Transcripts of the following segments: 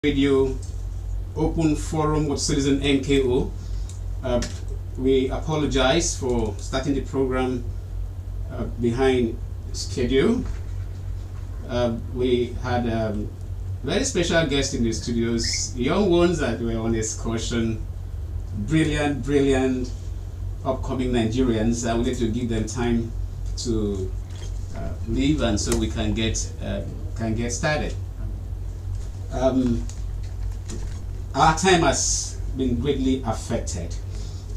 Radio open forum with Citizen NKO. We apologize for starting the program behind schedule. We had very special guests in the studios, young ones that were on excursion, brilliant upcoming Nigerians. I wanted to give them time to leave, and so we can get started. Our time has been greatly affected,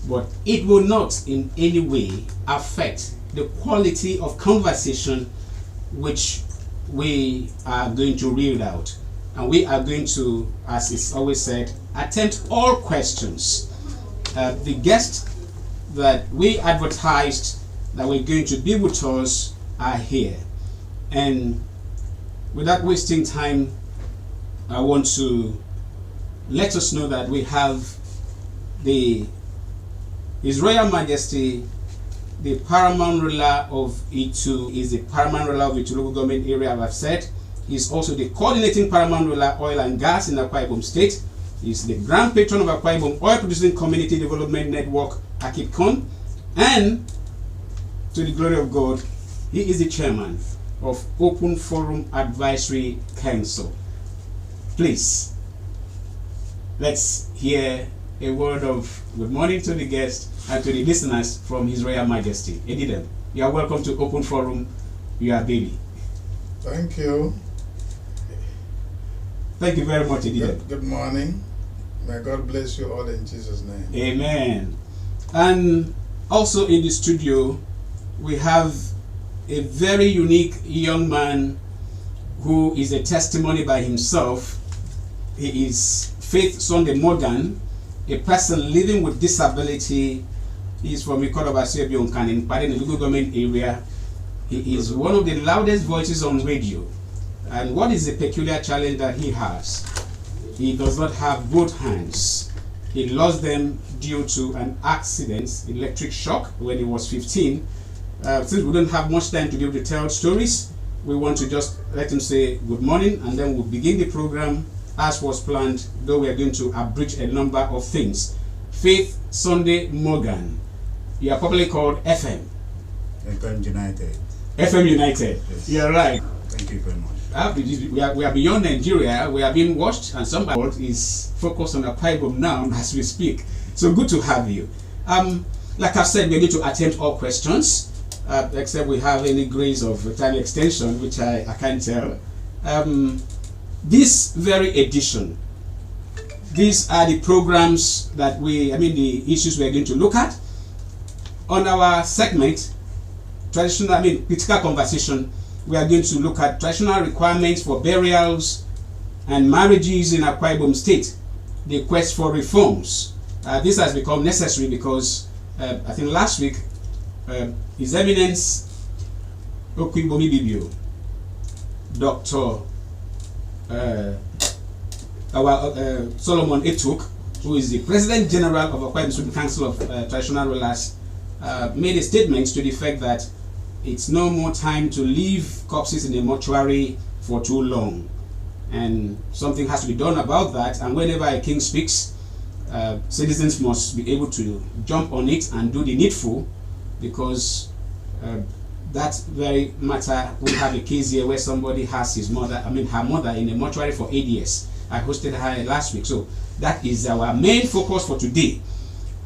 but it will not in any way affect the quality of conversation which we are going to read out. And we are going to, as is always said, attempt all questions. The guests that we advertised that were going to be with us are here. And without wasting time, I want to let us know that we have His Royal Majesty, the paramount ruler of Itu, is the paramount ruler of Itu local government area, I've said. He's also the coordinating paramount ruler, oil and gas in Akwa Ibom State. He's the grand patron of Akwa Ibom Oil Producing Community Development Network, AKIPCON. And to the glory of God, he is the chairman of Open Forum Advisory Council. Please, let's hear a word of good morning to the guests and to the listeners from His Royal Majesty. Edidem, you are welcome to Open Forum. You are baby. Thank you. Thank you very much, Edidem. Good morning. May God bless you all in Jesus' name. Amen. And also in the studio, we have a very unique young man who is a testimony by himself. He is Faith Sunday Morgan, a person living with disability. He is from Ikorobasebionkan in the local government area. He is one of the loudest voices on radio. And what is the peculiar challenge that he has? He does not have both hands. He lost them due to an accident, electric shock, when he was 15. Since we don't have much time to be able to tell stories, we want to just let him say good morning, and then we'll begin the program as was planned, though we are going to abridge a number of things. Faith Sunday Morgan, you are probably called FM. FM United. FM United. Yes. You're right. Thank you very We much. are beyond Nigeria. We are being watched, and somebody is focused on Akwa Ibom now as we speak. So good to have you. Like I've said, we're going to attempt all questions, except we have any grace of time extension, which I can't tell. This very edition, these are the programs that the issues we're going to look at. On our segment, critical conversation, we are going to look at traditional requirements for burials and marriages in Akwa Ibom State, the quest for reforms. This has become necessary because I think last week, His Eminence Okwibomi Bibio, Dr. Solomon Etuk, who is the President General of Akwa Ibom State Council of Traditional Rulers, made a statement to the effect that it's no more time to leave corpses in a mortuary for too long, and something has to be done about that. And whenever a king speaks, citizens must be able to jump on it and do the needful, because that very matter, we have a case here where somebody has her mother in a mortuary for 8 years. I hosted her last week. So that is our main focus for today.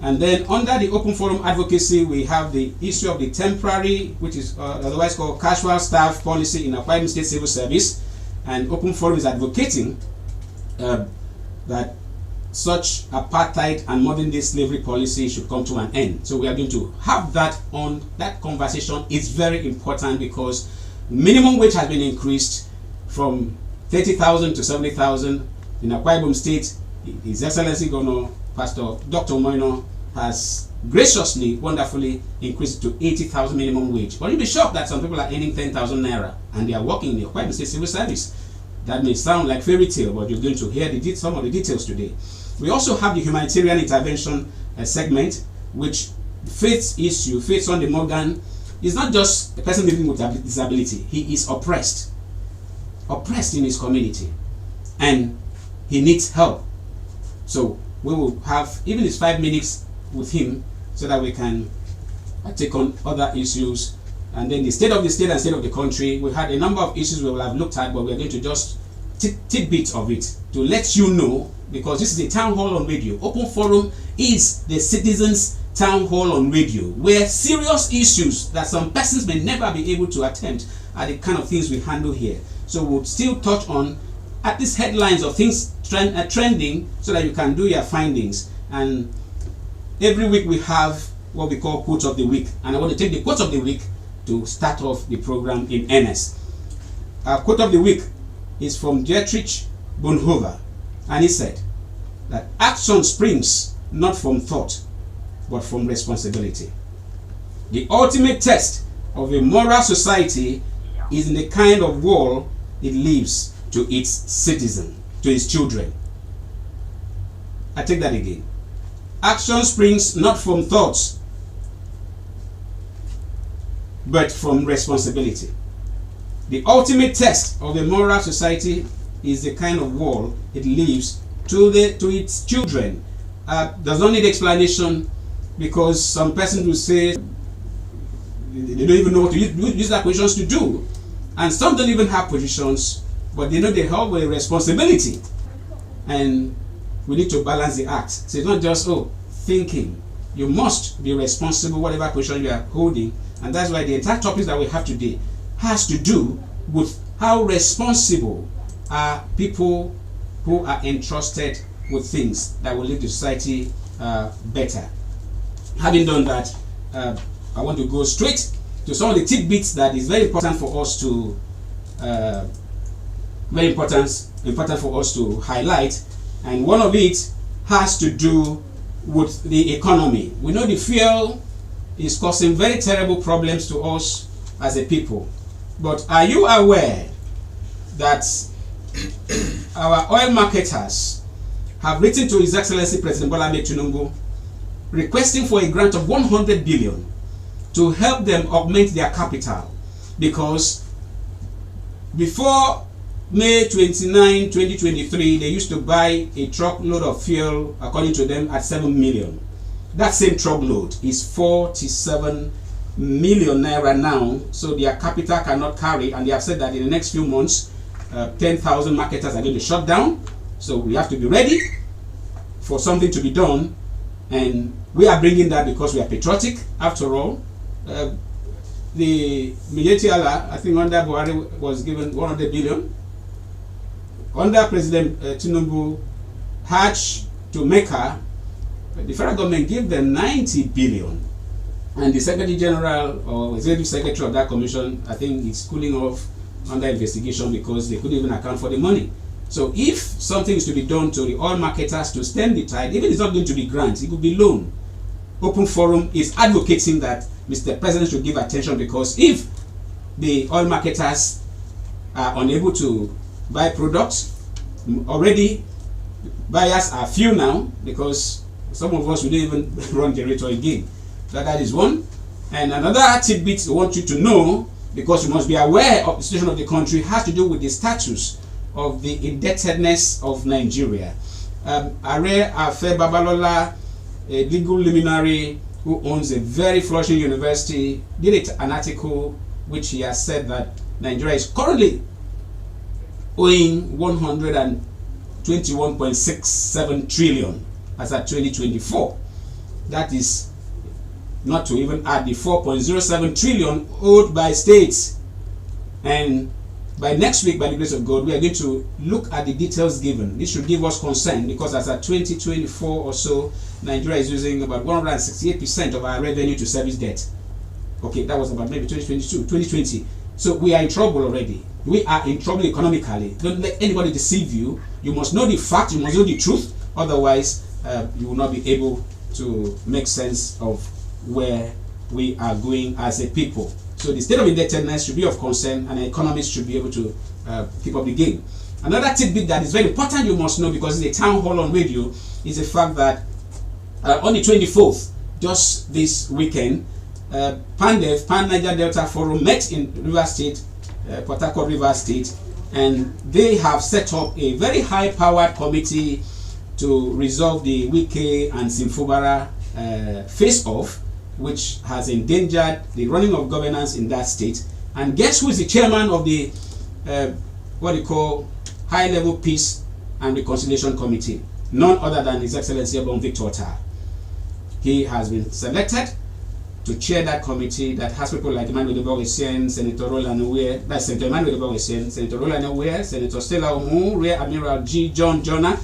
And then under the Open Forum Advocacy, we have the issue of the temporary, which is otherwise called casual staff policy in Akwa Ibom State Civil Service. And Open Forum is advocating that such apartheid and modern day slavery policy should come to an end. So we are going to have that on that conversation. It's very important because minimum wage has been increased from 30,000 to 70,000 in Akwa Ibom State. His Excellency Governor Pastor Dr. Moino has graciously, wonderfully increased to 80,000 minimum wage. But you'll be shocked that some people are earning 10,000 naira and they are working in the Akwa Ibom State Civil Service. That may sound like fairy tale, but you're going to hear some of the details today. We also have the humanitarian intervention segment, which Faith's issue. Faith Sunday Morgan is not just a person living with disability. He is oppressed in his community, and he needs help. So we will have even it's 5 minutes with him so that we can take on other issues. And then the state of the state and state of the country, we had a number of issues we will have looked at, but we're going to just tidbits of it to let you know, because this is a town hall on radio. Open Forum is the citizens' town hall on radio, where serious issues that some persons may never be able to attempt are the kind of things we handle here. So we'll still touch on at least headlines of things trending so that you can do your findings. And every week we have what we call quote of the week, and I want to take the quote of the week to start off the program in earnest. Our quote of the week is from Dietrich Bonhoeffer, and he said that action springs not from thought but from responsibility. The ultimate test of a moral society is in the kind of world it leaves to its citizens, to its children. I take that again. Action springs not from thoughts but from responsibility. The ultimate test of a moral society is the kind of world it leaves to its children. Does not need explanation, because some person will say they don't even know what to use their positions to do, and some don't even have positions, but they know they have a responsibility, and we need to balance the act. So it's not just thinking. You must be responsible whatever position you are holding, and that's why the entire topic that we have today has to do with how responsible are people who are entrusted with things that will leave the society better. Having done that, I want to go straight to some of the tidbits that is very important for us to important for us to highlight, and one of it has to do with the economy. We know the fuel is causing very terrible problems to us as a people, but are you aware that our oil marketers have written to His Excellency President Bola Ahmed Tinubu requesting for a grant of 100 billion to help them augment their capital, because before May 29, 2023, they used to buy a truckload of fuel, according to them, at 7 million. That same truckload is 47 million naira now, so their capital cannot carry, and they have said that in the next few months 10,000 marketers are going to shut down. So we have to be ready for something to be done, and we are bringing that because we are patriotic. After all, the Mijetiala, I think under Buhari, was given 100 billion. Under President Tinubu, Hajj to Mecca, the federal government gave them 90 billion. And the Secretary General or Executive Secretary of that commission, I think, is cooling off under investigation because they couldn't even account for the money. So if something is to be done to the oil marketers to stem the tide, even if it's not going to be grant, it could be loan. Open Forum is advocating that Mr. President should give attention, because if the oil marketers are unable to buy products, already buyers are few now, because some of us will not even run generator again. So that is one. And another tidbit I want you to know, because you must be aware of the situation of the country, has to do with the status of the indebtedness of Nigeria. Are Afe Babalola, a legal luminary who owns a very flourishing university, did an article which he has said that Nigeria is currently owing 121.67 trillion as at 2024. That is not to even add the 4.07 trillion owed by states. And by next week, by the grace of God, we are going to look at the details given. This should give us concern, because as at 2024 or so, Nigeria is using about 168% of our revenue to service debt. Okay, that was about maybe 2020. So we are in trouble already. We are in trouble economically. Don't let anybody deceive you. You must know the fact, you must know the truth. Otherwise, you will not be able to make sense of where we are going as a people. So the state of indebtedness should be of concern, and economists should be able to pick up the game. Another tidbit that is very important you must know, because it's a town hall on radio, is the fact that on the 24th, just this weekend, PANDEF, Pan Niger Delta Forum, met in River State, Port Harcourt River State, and they have set up a very high-powered committee to resolve the Wike and Simfobara face-off, which has endangered the running of governance in that state. And guess who is the chairman of the what they call High-Level Peace and Reconciliation Committee? None other than His Excellency Obon Victor Tar. He has been selected to chair that committee that has people like Emmanuel Debogesian, Senator Roland Uwe, that's Senator Emmanuel Debogesian, Senator Roland Uwe, Senator Stella Omu, Rear Admiral G. John Jonah,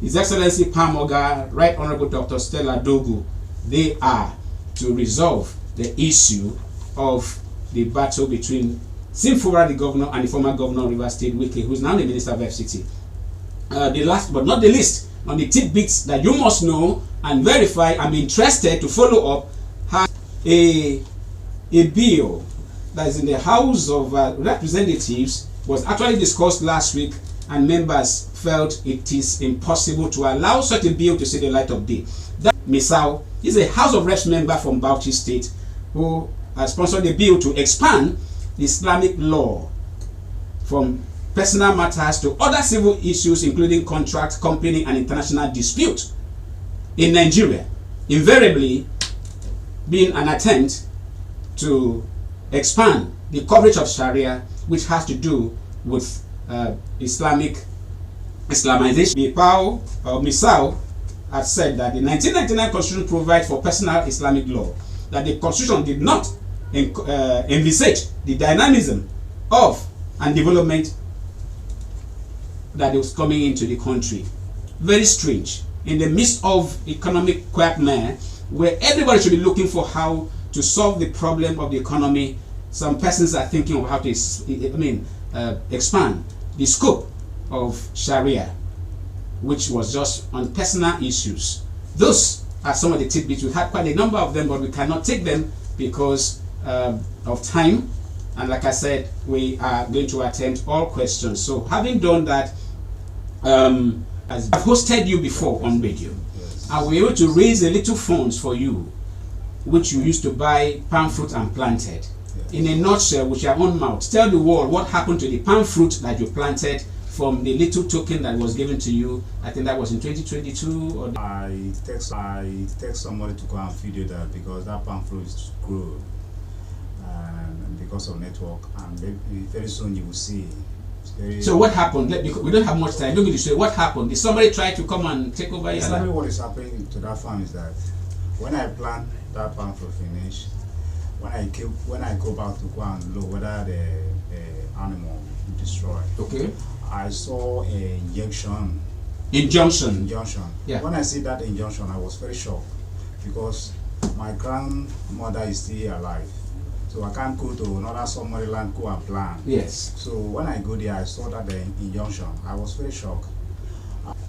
His Excellency Pamoga, Right Honorable Dr. Stella Dogu. They are to resolve the issue of the battle between Simfobara, the governor, and the former governor of Rivers State, Wike, who is now the Minister of FCT. The last but not the least, on the tidbits that you must know and verify and be interested to follow up, has a bill that is in the House of Representatives was actually discussed last week, and members felt it is impossible to allow such a bill to see the light of day. That Misao is a House of Reps member from Bauchi State who has sponsored a bill to expand the Islamic law from personal matters to other civil issues, including contract, company, and international dispute in Nigeria, invariably being an attempt to expand the coverage of Sharia, which has to do with Islamization. Misao has said that the 1999 Constitution provides for personal Islamic law, that the Constitution did not envisage the dynamism of and development that was coming into the country. Very strange. In the midst of economic quagmire, where everybody should be looking for how to solve the problem of the economy, some persons are thinking of how to expand the scope of Sharia, which was just on personal issues. Those are some of the tidbits. We had quite a number of them, but we cannot take them because of time. And like I said, we are going to attempt all questions. So having done that, as I've hosted you before on radio, yes, I was able to raise a little funds for you, which you used to buy palm fruit and planted. Yes. In a nutshell, with your own mouth, tell the world what happened to the palm fruit that you planted from the little token that was given to you. I think that was in 2022. Or I text somebody to go and video that because that palm fruit is grown, and because of network, and very soon you will see. So what happened? We don't have much time. Let me just say what happened. Did somebody try to come and take over your land? What is happening to that farm is that when I plant that palm fruit finish, when I go back to go and look whether the animal will destroy. Okay. I saw an injunction. Injunction. Yeah. When I see that injunction, I was very shocked because my grandmother is still alive. So I can't go to another Somaliland, go and plant. Yes. So when I go there, I saw that the injunction. I was very shocked.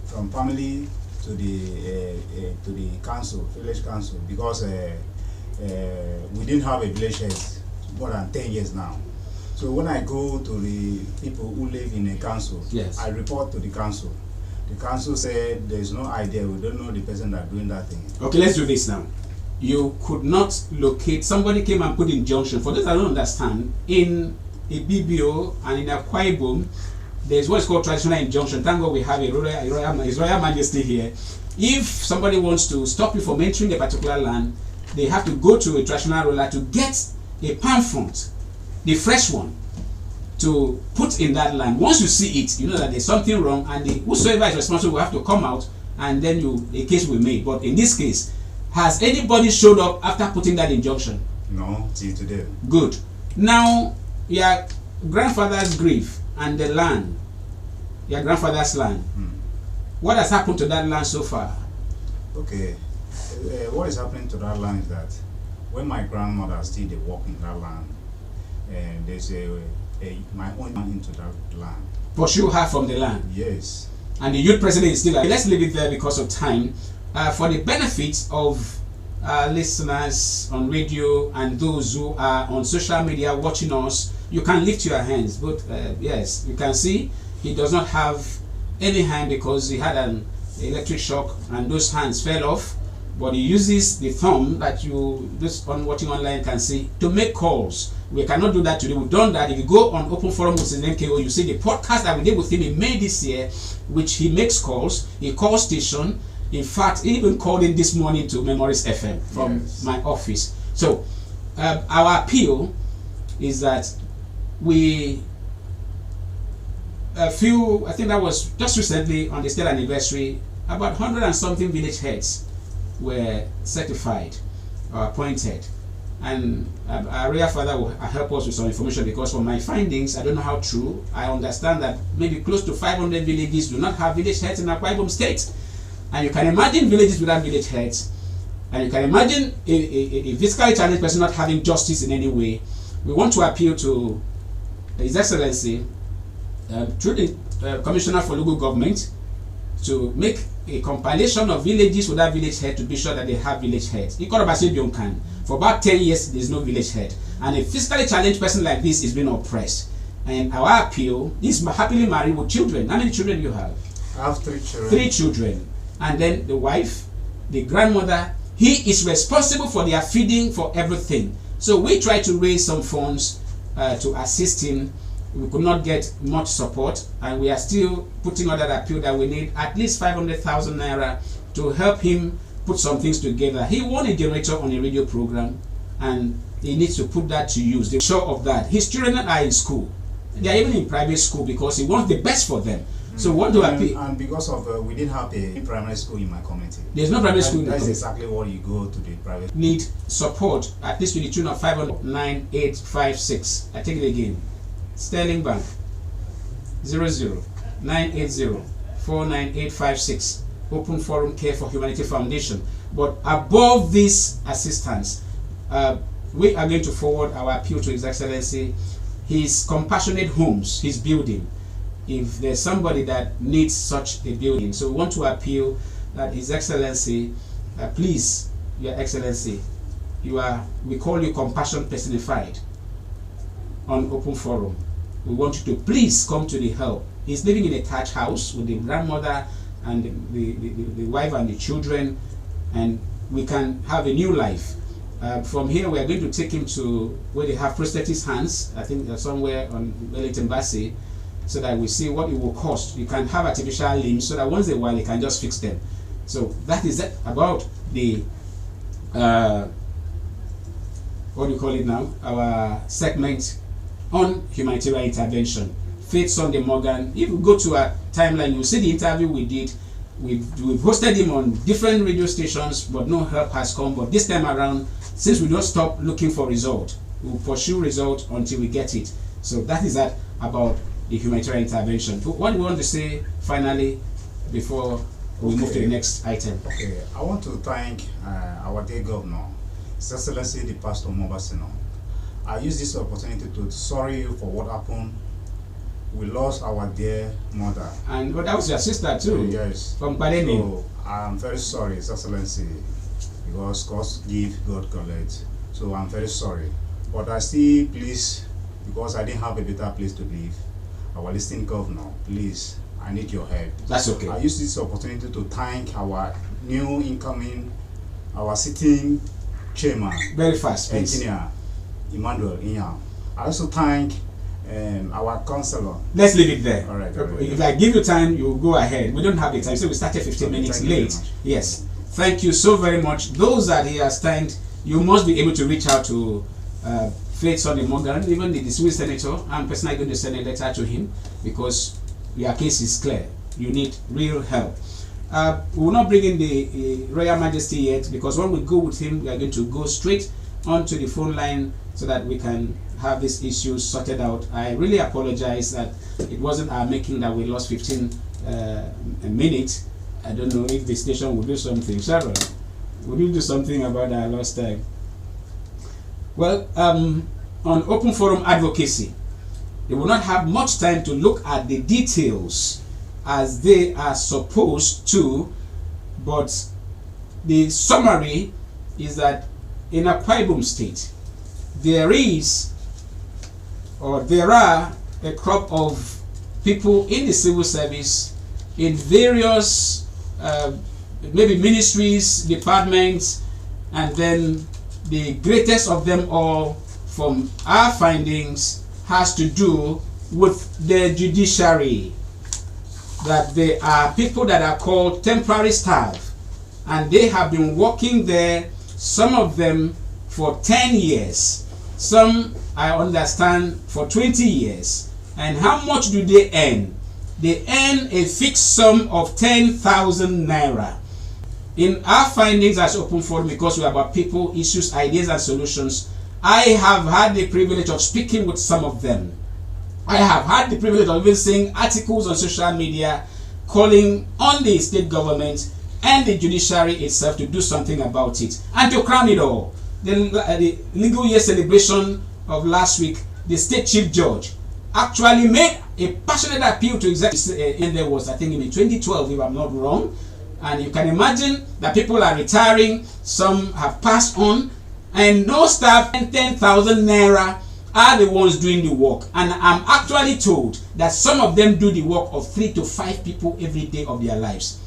From family to the council, village council, because we didn't have a village head more than 10 years now. So when I go to the people who live in a council, yes, I report to the council. The council said there's no idea, we don't know the person that's doing that thing. Okay, let's do this now. You could not locate, somebody came and put injunction. For those that don't understand, in a BBO and in a Akwa Ibom, there's what's called traditional injunction. Thank God we have His Royal Majesty here. If somebody wants to stop you from entering a particular land, they have to go to a traditional ruler to get a palm front, the fresh one, to put in that land. Once you see it, you know that there's something wrong, and whosoever is responsible will have to come out, and then a case will be made. But in this case, has anybody showed up after putting that injunction? No, till today. Good. Now, your grandfather's grave and the land, your grandfather's land, what has happened to that land so far? Okay. What is happening to that land is that when my grandmother still working that land, and there's my own man into that land. Pursue her from the land? Yes. And the youth president is still alive. Let's leave it there because of time. For the benefit of listeners on radio and those who are on social media watching us, you can lift your hands. But yes, you can see he does not have any hand because he had an electric shock and those hands fell off. but he uses the thumb that you just on watching online can see to make calls. We cannot do that today. We've done that. If you go on Open Forum with NKO, you see the podcast that we did with him in May this year, which he makes calls. He calls station. In fact, he even called in this morning to Memories FM from my office. So our appeal is that we I think that was just recently on the state anniversary, about 100 and something village heads were certified or appointed. And our real father will help us with some information, because from my findings, I don't know how true, I understand that maybe close to 500 villages do not have village heads in Akwa Ibom State. And you can imagine villages without village heads, and you can imagine a physically challenged person not having justice in any way. We want to appeal to His Excellency through the Commissioner for Local Government to make a compilation of villages without village head to be sure that they have village heads. For about 10 years, there is no village head. And a physically challenged person like this is being oppressed. And our appeal is happily married with children. How many children do you have? I have 3 children. 3 children. And then the wife, the grandmother, he is responsible for their feeding, for everything. So we try to raise some funds to assist him. We could not get much support, and we are still putting on that appeal that we need at least 500,000 naira to help him put some things together. He won a generator on a radio program, and he needs to put that to use. They're sure of that. His children are in school. They are even in private school because he wants the best for them. So what do appeal? And because of we didn't have a primary school in my community. There's no primary school in the That's community. exactly what you go to the private. Need support at least to the tune of 59856. I take it again. Sterling Bank 00-980-49856. Open Forum Care for Humanity Foundation. But above this assistance, we are going to forward our appeal to His Excellency. His compassionate homes, his building, if there's somebody that needs such a building. So we want to appeal that His Excellency, please, Your Excellency, we call you compassion personified on Open Forum. We want you to please come to the help. He's living in a thatch house with the grandmother and the wife and the children, and we can have a new life. From here, we are going to take him to where they have prosthetic hands. I think somewhere on Wellington Bassey, so that we see what it will cost. You can have artificial limbs, so that once in a while you can just fix them. So that is it about the what do you call it now? Our segment on humanitarian intervention. Faith Sunday Morgan. If you go to our timeline, you'll see the interview we did. We've hosted him on different radio stations, but no help has come. But this time around, since we don't stop looking for result, we'll pursue result until we get it. So that is that about the humanitarian intervention. What do you want to say finally before we move to the next item? Okay, I want to thank our dear governor, His Excellency the Pastor Mobasino. I use this opportunity to sorry you for what happened. We lost our dear mother. And but that was your sister too. Yes. From Paleni. So I'm very sorry, His Excellency, because God give, God collect. So I'm very sorry. But I still please, because I didn't have a better place to live, our listening governor, please, I need your help. That's okay. I use this opportunity to thank our new incoming, our sitting chairman, Very fast, please. engineer Emmanuel Inyam. I also thank our councillor. Let's leave it there. All right. If I give you time, you go ahead. We don't have the time, so we started 15 minutes late. Yes. Thank you so very much. Those that he has thanked, you must be able to reach out to Faith Sunday Morgan, even the dismissed senator. I'm personally going to send a letter to him because your case is clear. You need real help. We will not bring in the Royal Majesty yet, because when we go with him, we are going to go straight onto the phone line so that we can have this issue sorted out. I really apologize that it wasn't our making that we lost 15 minutes. I don't know if the station will do something. Sharon, will you do something about our lost time? Well, on Open Forum Advocacy, they will not have much time to look at the details as they are supposed to, but the summary is that in Akwa Ibom State, there are a crop of people in the civil service in various maybe ministries, departments, and then the greatest of them all from our findings has to do with the judiciary. That there are people that are called temporary staff, and they have been working there, some of them for 10 years, some I understand for 20 years. And how much do they earn? They earn a fixed sum of 10,000 naira. In our findings as Open Forum, because we're about people, issues, ideas and solutions, I have had the privilege of speaking with some of them. I have had the privilege of even seeing articles on social media calling on the state government and the judiciary itself to do something about it. And to crown it all, the legal year celebration of last week, the state chief judge actually made a passionate appeal to executives, and there was, I think, in 2012, if I'm not wrong. And you can imagine that people are retiring, some have passed on, and no staff and 10,000 naira are the ones doing the work. And I'm actually told that some of them do the work of 3 to 5 people every day of their lives.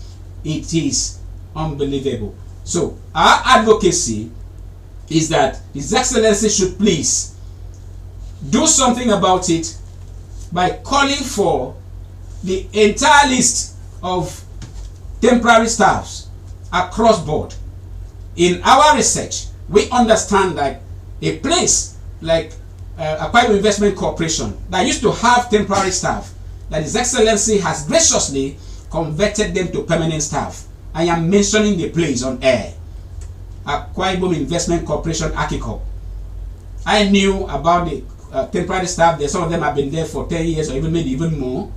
It is unbelievable. So our advocacy is that His Excellency should please do something about it by calling for the entire list of temporary staffs across board. In our research, we understand that a place like Akwa Ibom Investment Corporation that used to have temporary staff, that His Excellency has graciously converted them to permanent staff. I am mentioning the place on air. Akwa Ibom Investment Corporation, Akiko. I knew about the temporary staff there. Some of them have been there for 10 years or even maybe even more.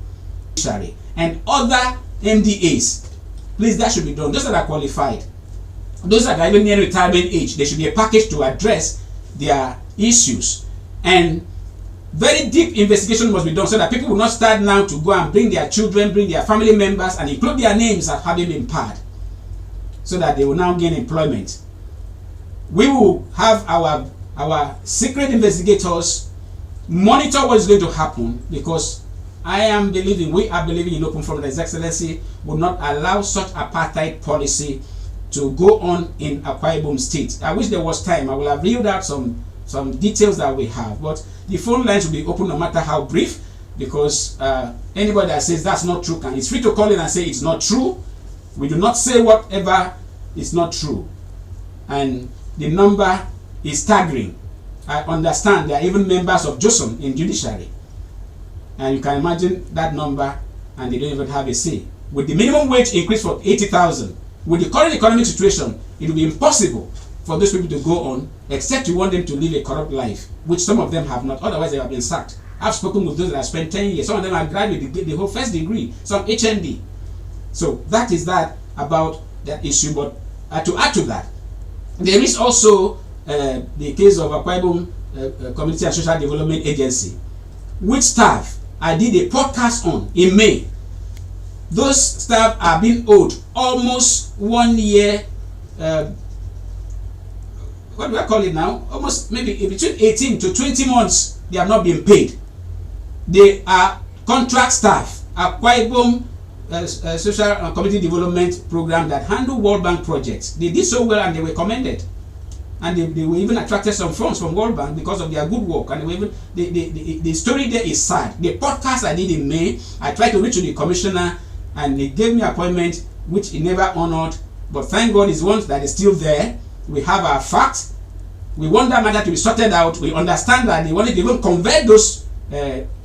And other MDAs, please, that should be done. Those that are qualified, those that are even near retirement age, there should be a package to address their issues. And very deep investigation must be done so that people will not start now to go and bring their children, bring their family members, and include their names as having been paid, so that they will now gain employment. We will have our secret investigators monitor what is going to happen, because we are believing in Open Forum that His Excellency will not allow such apartheid policy to go on in Akwa Ibom State. I wish there was time. I will have reeled out some details that we have, but the phone lines will be open no matter how brief, because anybody that says that's not true it's free to call in and say it's not true. We do not say whatever is not true, and the number is staggering. I understand there are even members of JOSON in judiciary, and you can imagine that number, and they don't even have a say. With the minimum wage increase for 80,000, with the current economic situation, it will be impossible for those people to go on, except you want them to live a corrupt life, which some of them have not. Otherwise, they have been sacked. I've spoken with those that have spent 10 years. Some of them are graduate, the whole first degree, some HND. So that is that about that issue. But to add to that, there is also the case of Akwa Ibom Community and Social Development Agency, which staff I did a podcast on in May. Those staff are being owed almost 1 year. What do I call it now? Almost maybe between 18 to 20 months they have not been paid. They are contract staff. Akwa Ibom Social and Community Development Program that handle World Bank projects. They did so well and they were commended. And they were even attracted some funds from World Bank because of their good work. And they were even, the story there is sad. The podcast I did in May, I tried to reach to the commissioner and he gave me an appointment which he never honored. But thank God is one that is still there. We have our facts. We want that matter to be sorted out. We understand that they wanted to even convert those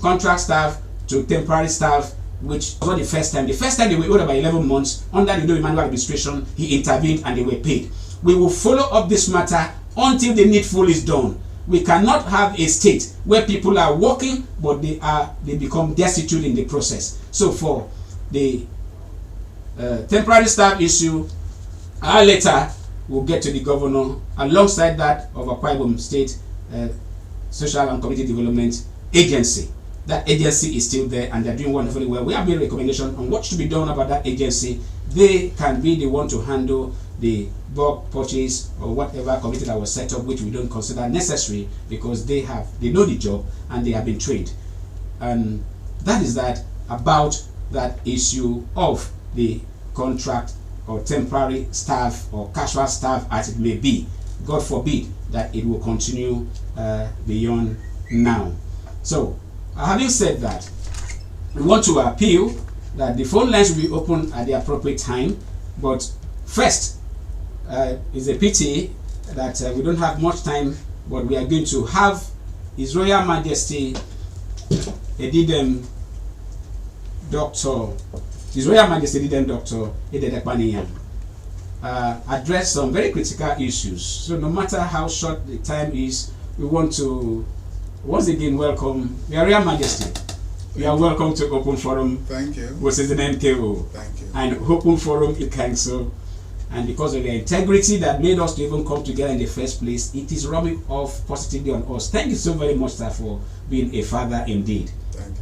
contract staff to temporary staff, which was not the first time. The first time they were owed about 11 months under the new Emmanuel administration. He intervened and they were paid. We will follow up this matter until the needful is done. We cannot have a state where people are working but they become destitute in the process. So for the temporary staff issue, our letter will get to the governor alongside that of Akwa Ibom State Social and Community Development Agency. That agency is still there and they're doing wonderfully well. We have made a recommendation on what should be done about that agency. They can be the one to handle the bulk purchase or whatever committee that was set up, which we don't consider necessary because they know the job and they have been trained. And that is that about that issue of the contract or temporary staff or casual staff as it may be. God forbid that it will continue beyond now. So, having said that, we want to appeal that the phone lines will be open at the appropriate time. But first, it's a pity that we don't have much time, but we are going to have His Royal Majesty Edidem Dr. His Royal Majesty Edidem Dr. Ededekpaniyan address some very critical issues. So no matter how short the time is, we want to once again welcome Your Royal Majesty. You are welcome to Open Forum. Thank you. Which is the NKO. Thank you. And Open Forum in Council. And because of the integrity that made us to even come together in the first place, it is rubbing off positively on us. Thank you so very much, sir, for being a father indeed. Thank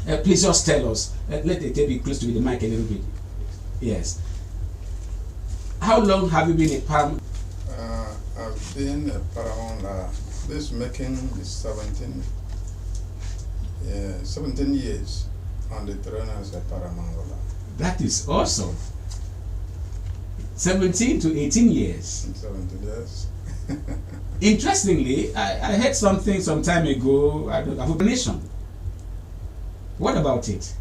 you. Please just tell us, let the tape be close to the mic a little bit. Yes. How long have you been a paramount? I've been a paramount, this making is 17 years on the throne as a paramount ruler. That is awesome. 17 to 18 years. 17 years. Interestingly, I heard something some time ago about the nation. What about it?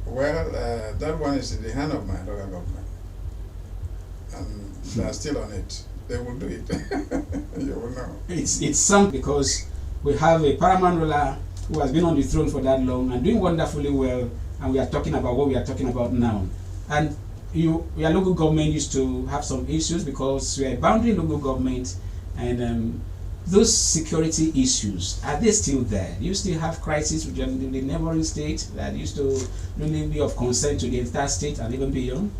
Well, that one is in the hand of my local government. And they are still on it. They will do it. You will know. It's something because we have a paramount ruler who has been on the throne for that long and doing wonderfully well, and we are talking about what we are talking about now. And your local government used to have some issues because we are a boundary local government, and those security issues, are they still there? Do you still have crises with the neighboring state that used to really be of concern to the entire state and even beyond?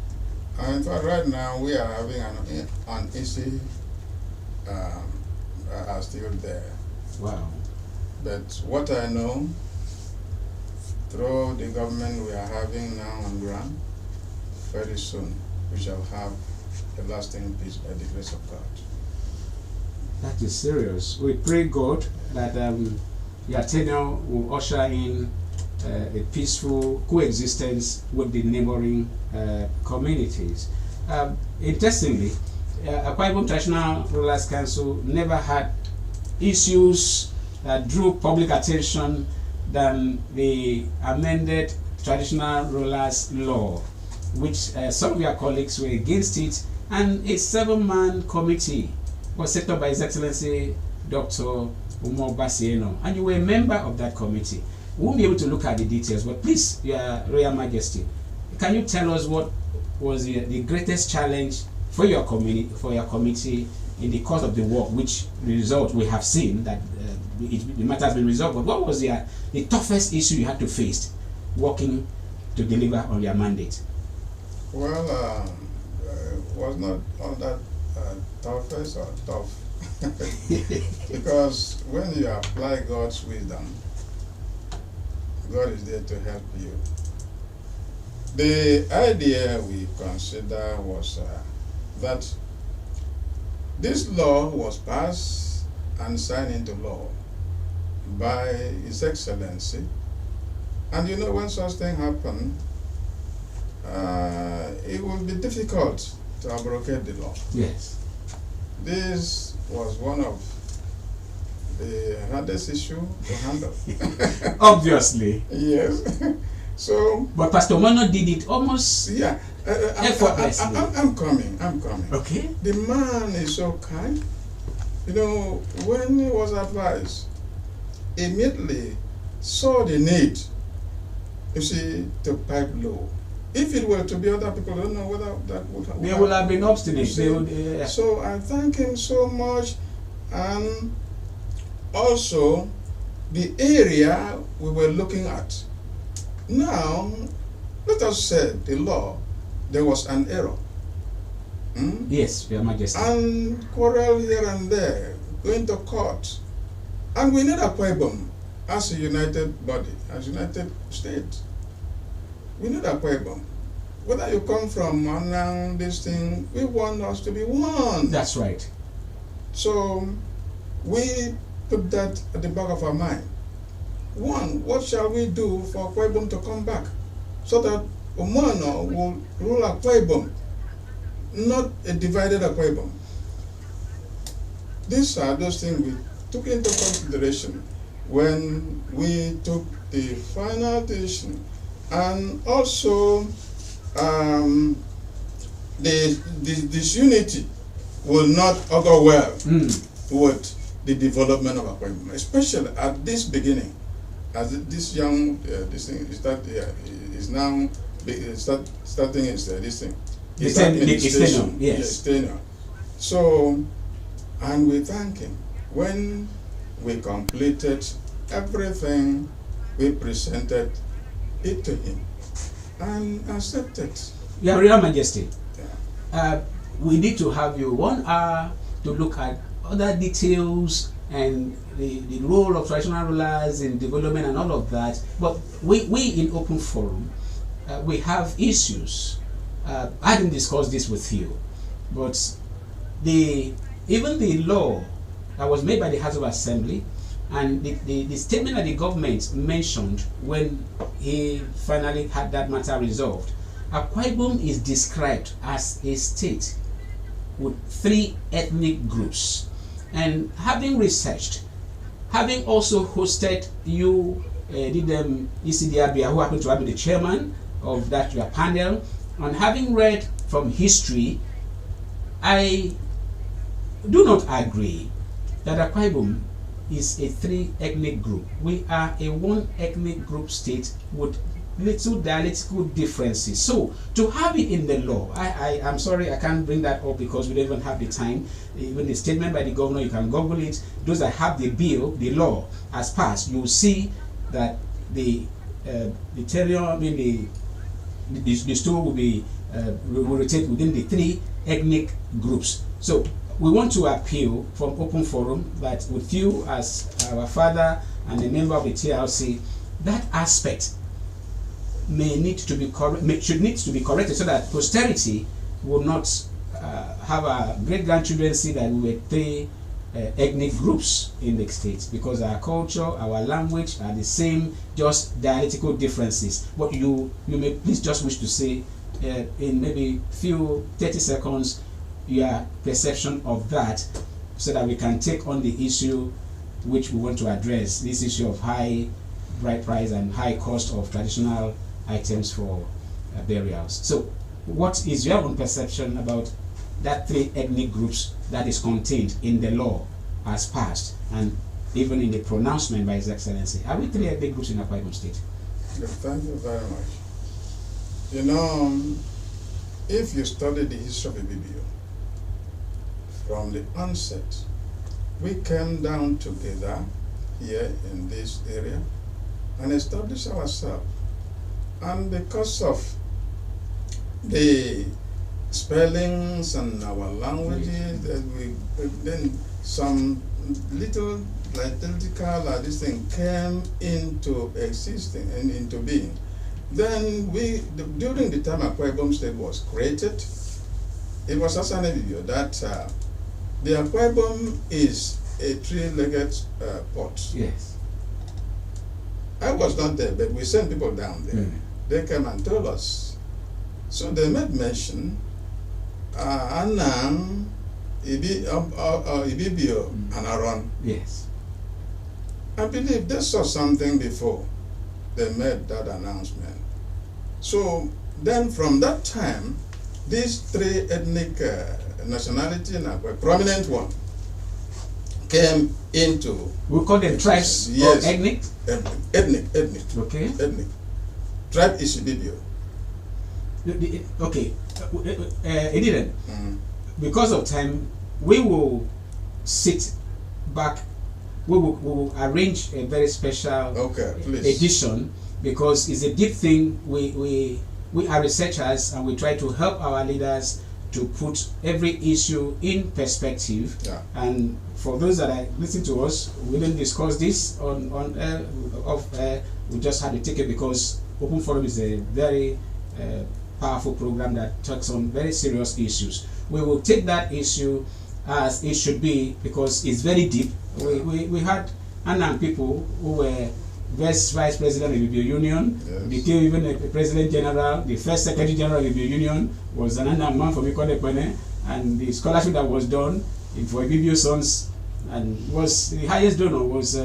In fact, right now we are having an issue are still there. Wow. But what I know, through the government we are having now on ground, very soon we shall have a lasting peace by the grace of God. That is serious. We pray God that your tenure will usher in a peaceful coexistence with the neighboring communities. Interestingly, Akwa Ibom Traditional Rulers Council never had issues that drew public attention than the amended Traditional Rulers Law, which some of your colleagues were against it, and a 7-man committee was set up by His Excellency Dr. Umar Basieno, and you were a member of that committee. We won't be able to look at the details, but please, Your Royal Majesty, can you tell us what was the greatest challenge for your committee in the course of the work, which the result we have seen that the matter has been resolved, but what was the toughest issue you had to face working to deliver on your mandate? Well, it was not all that toughest or tough. Because when you apply God's wisdom, God is there to help you. The idea we consider was that this law was passed and signed into law by His Excellency. And you know, when such thing happen, it will be difficult to abrogate the law. Yes. This was one of the hardest issue to handle. Obviously. Yes. So. But Pastor Mono did it almost. Yeah. Effortlessly. I'm coming. Okay. The man is so kind. You know, when he was advised, immediately saw the need, you see, to pipe low. If it were to be other people, I don't know whether that would have. They would have been obstinate. They would, So I thank him so much, and also the area we were looking at. Now, let us say the law, there was an error. Yes, Your Majesty. And quarrel here and there, going to court. And we need Akwa Ibom as a united body, as a united state. We need Akwa Ibom. Whether you come from Anang, this thing, we want us to be one. That's right. So we put that at the back of our mind. One, what shall we do for Akwa Ibom to come back? So that Omano will rule Akwa Ibom. not a divided Akwa Ibom. These are those things we took into consideration when we took the final decision. And also, this unity will not augur well with the development of Akwa Ibom, especially at this beginning, as this young this thing is now starting his this thing. His administration, yes. Tenure. So, and we thank him. When we completed everything, we presented it to him and accepted. Your Royal Majesty, Yeah. we need to have you 1 hour to look at other details and the role of traditional rulers in development and all of that. But we in open forum, we have issues. I didn't discuss this with you, but even the law that was made by the House of Assembly and the statement that the government mentioned when he finally had that matter resolved, Akwa Ibom is described as a state with 3 ethnic groups. And having researched, having also hosted you, ECDRBA, who happened to have been the chairman of that your panel, and having read from history, I do not agree that Akwa Ibom is a 3 ethnic group. We are a 1 ethnic group state with little dialectical differences. So to have it in the law, I'm sorry I can't bring that up because we don't even have the time. Even the statement by the governor, you can Google it. Those that have the bill, the law as passed, you will see that the tenure, I mean the store will be will rotate within the 3 ethnic groups. So we want to appeal from open forum that with you as our father and a member of the TLC, that aspect should need to be corrected so that posterity will not have our great grandchildren see that we were 3 ethnic groups in the state, because our culture, our language are the same, just dialectical differences. But you may please just wish to say in maybe few 30 seconds your perception of that, so that we can take on the issue which we want to address, this issue of high bride price and high cost of traditional items for burials. So what is your own perception about that 3 ethnic groups that is contained in the law as passed and even in the pronouncement by His Excellency? Are we 3 ethnic groups in Akwa Ibom State? Thank you very much. You know, if you study the history of Ibibio, from the onset, we came down together here in this area and established ourselves. And because of the spellings and our languages, then some little liturgical this thing came into existing and into being. Then during the time Akwa Ibom State was created, it was as an Ibibio that the Akwa Ibom is a 3-legged pot. Yes. I was not there, but we sent people down there. They came and told us. So they made mention, Anam, Ibibio, and Aaron. Yes. I believe they saw something before they made that announcement. So then from that time, these 3 ethnic nationality, and a prominent one, came into. We call them tribes. Yes. Or ethnic? Ethnic. Okay. Ethnic. Tribe is Ibibio. Okay. It didn't. Because of time, we will sit back. We will arrange a very special edition, because it's a deep thing. We are researchers and we try to help our leaders to put every issue in perspective. Yeah. And for those that are listening to us, we didn't discuss this on air, off air. We just had to take it because Open Forum is a very powerful program that talks on very serious issues. We will take that issue as it should be, because it's very deep. We had Anam people who were vice president of the Ibibio Union, became even a president general. The first secretary general of the Ibibio Union was Zananda Man from Ikodepene, and the scholarship that was done for Ibibio sons and was the highest donor was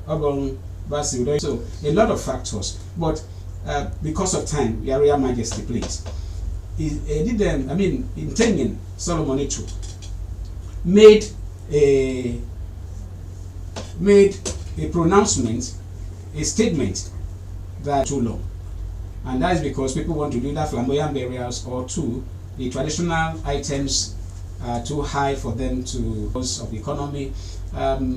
Obong Basi. So a lot of factors, but because of time, Your Royal Majesty, please. In Tenyin, Solomon Etu made a pronouncement, a statement that too long, and that is because people want to do that flamboyant burials, or two, the traditional items are too high for them to because of the economy.